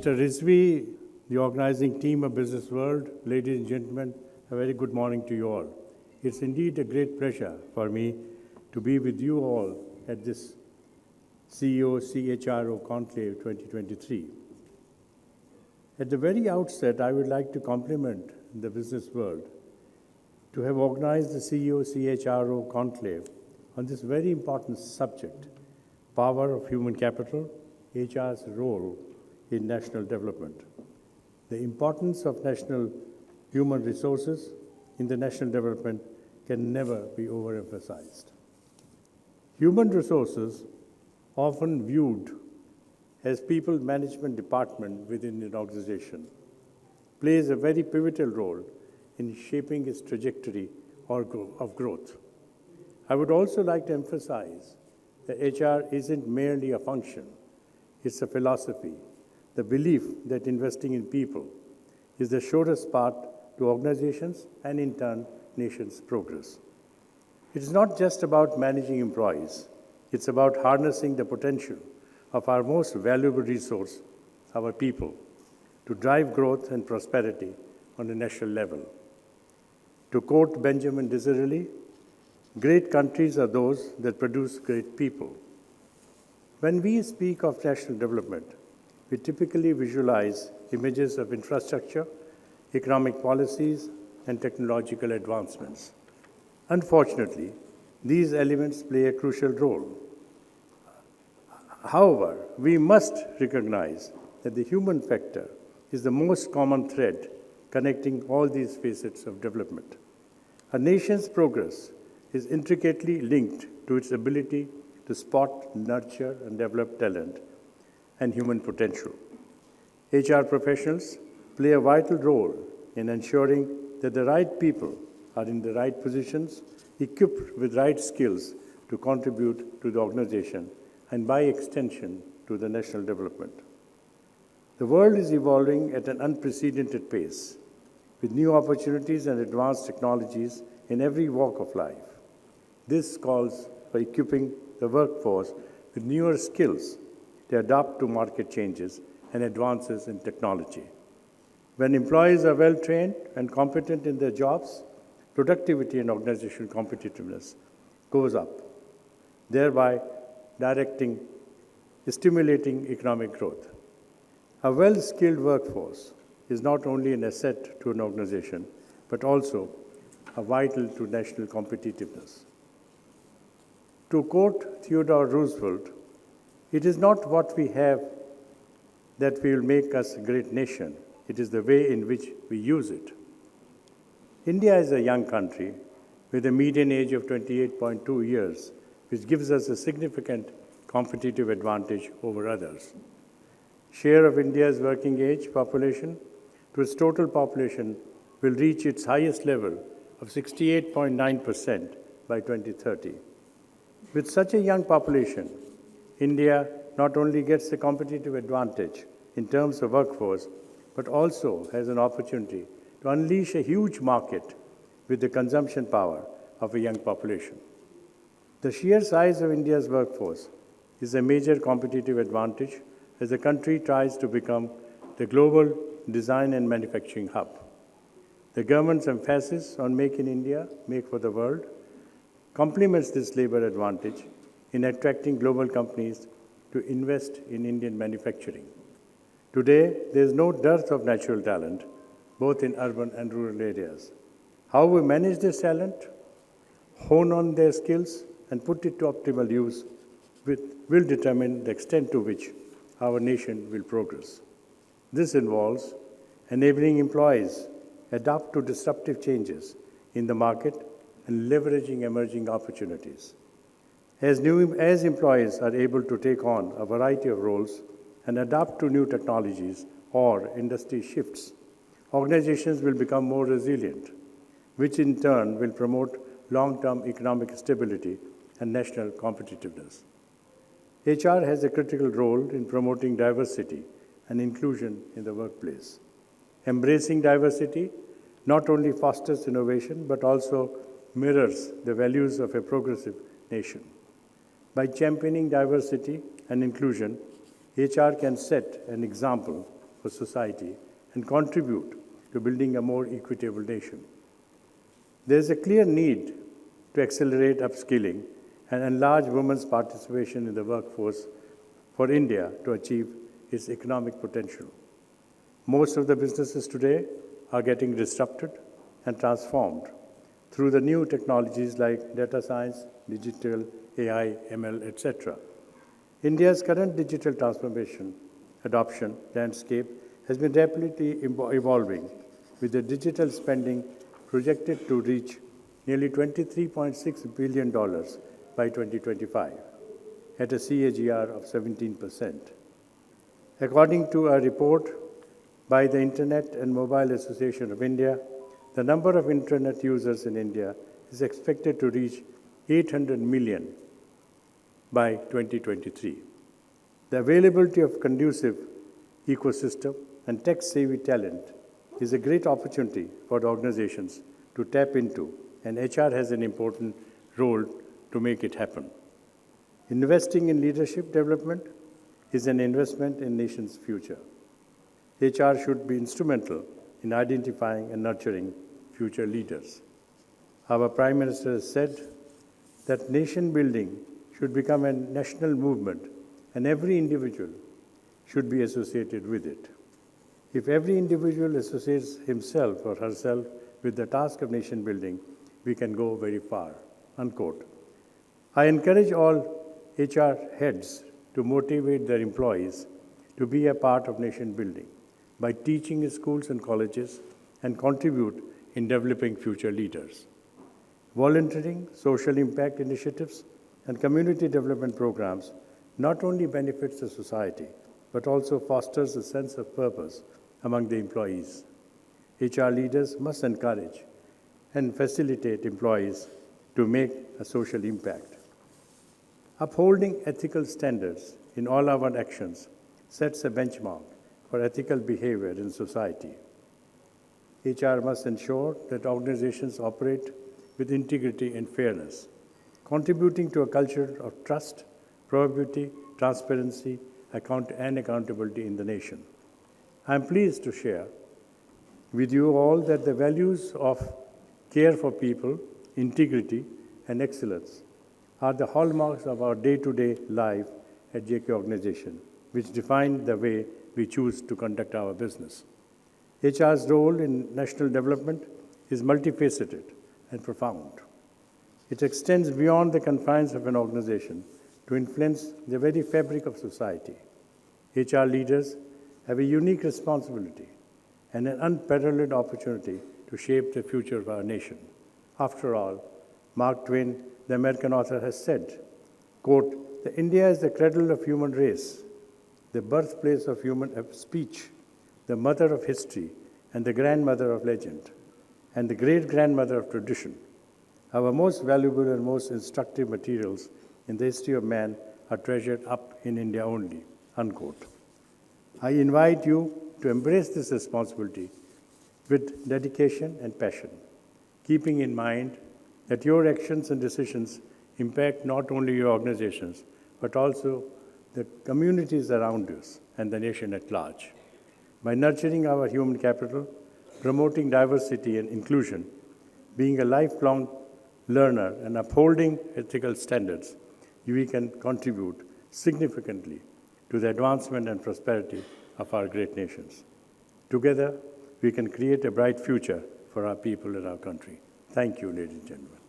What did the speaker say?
Mr. Rizvi, the organizing team of Business World, ladies and gentlemen, a very good morning to you all. It's indeed a great pleasure for me to be with you all at this CEO CHRO Conclave 2023. At the very outset, I would like to compliment the business world to have organized the CEO CHRO Conclave on this very important subject, power of human capital, HR's role in national development. The importance of national human resources in the national development can never be overemphasized. Human resources, often viewed as people management department within an organization, plays a very pivotal role in shaping its trajectory of growth. I would also like to emphasize that HR isn't merely a function, it's a philosophy, the belief that investing in people is the surest path to organizations and in turn, nations' progress. It's not just about managing employees, it's about harnessing the potential of our most valuable resource, our people, to drive growth and prosperity on a national level. To quote Benjamin Disraeli, great countries are those that produce great people. When we speak of national development, we typically visualize images of infrastructure, economic policies, and technological advancements. Unfortunately, these elements play a crucial role. However, we must recognize that the human factor is the most common thread connecting all these facets of development. A nation's progress is intricately linked to its ability to spot, nurture, and develop talent and human potential. HR professionals play a vital role in ensuring that the right people are in the right positions, equipped with right skills to contribute to the organization and by extension to the national development. The world is evolving at an unprecedented pace, with new opportunities and advanced technologies in every walk of life. This calls for equipping the workforce with newer skills to adapt to market changes and advances in technology. When employees are well trained and competent in their jobs, productivity and organizational competitiveness goes up, thereby stimulating economic growth. A well-skilled workforce is not only an asset to an organization, but also vital to national competitiveness. To quote Theodore Roosevelt, "It is not what we have that will make us a great nation, it is the way in which we use it." India is a young country with a median age of 28.2 years, which gives us a significant competitive advantage over others. Share of India's working age population to its total population will reach its highest level of 68.9% by 2030. With such a young population, India not only gets a competitive advantage in terms of workforce, but also has an opportunity to unleash a huge market with the consumption power of a young population. The sheer size of India's workforce is a major competitive advantage as the country tries to become the global design and manufacturing hub. The government's emphasis on Make in India, Make for the World, complements this labor advantage in attracting global companies to invest in Indian manufacturing. Today, there is no dearth of natural talent, both in urban and rural areas. How we manage this talent, hone on their skills, and put it to optimal use will determine the extent to which our nation will progress. This involves enabling employees adapt to disruptive changes in the market and leveraging emerging opportunities. As employees are able to take on a variety of roles and adapt to new technologies or industry shifts, organizations will become more resilient, which in turn will promote long-term economic stability and national competitiveness. HR has a critical role in promoting diversity and inclusion in the workplace. Embracing diversity not only fosters innovation, but also mirrors the values of a progressive nation. By championing diversity and inclusion, HR can set an example for society and contribute to building a more equitable nation. There is a clear need to accelerate upskilling and enlarge women's participation in the workforce for India to achieve its economic potential. Most of the businesses today are getting disrupted and transformed through the new technologies like data science, digital, AI, ML, etc. India's current digital transformation adoption landscape has been rapidly evolving, with the digital spending projected to reach nearly $23.6 billion by 2025, at a CAGR of 17%. According to a report by the Internet and Mobile Association of India, the number of Internet users in India is expected to reach 800 million by 2023. The availability of conducive ecosystem and tech-savvy talent is a great opportunity for the organizations to tap into, and HR has an important role to make it happen. Investing in leadership development is an investment in nation's future. HR should be instrumental in identifying and nurturing future leaders. Our Prime Minister has said that nation building should become a national movement and every individual should be associated with it. If every individual associates himself or herself with the task of nation building, we can go very far, unquote. I encourage all HR heads to motivate their employees to be a part of nation building by teaching in schools and colleges and contribute in developing future leaders. Volunteering, social impact initiatives, and community development programs not only benefits the society, but also fosters a sense of purpose among the employees. HR leaders must encourage and facilitate employees to make a social impact. Upholding ethical standards in all our actions sets a benchmark for ethical behavior in society. HR must ensure that organizations operate with integrity and fairness, contributing to a culture of trust, probability, transparency, and accountability in the nation. I am pleased to share with you all that the values of care for people, integrity, and excellence are the hallmarks of our day-to-day life at JK Organization, which define the way we choose to conduct our business. HR's role in national development is multifaceted and profound. It extends beyond the confines of an organization to influence the very fabric of society. HR leaders have a unique responsibility and an unparalleled opportunity to shape the future of our nation. After all, Mark Twain, the American author, has said, quote, "The India is the cradle of human race, the birthplace of human speech, the mother of history, and the grandmother of legend, and the great-grandmother of tradition. Our most valuable and most instructive materials in the history of man are treasured up in India only," unquote. I invite you to embrace this responsibility with dedication and passion, keeping in mind that your actions and decisions impact not only your organizations, but also the communities around us and the nation at large. By nurturing our human capital, promoting diversity and inclusion, being a lifelong learner, and upholding ethical standards, we can contribute significantly to the advancement and prosperity of our great nations. Together, we can create a bright future for our people and our country. Thank you, ladies and gentlemen.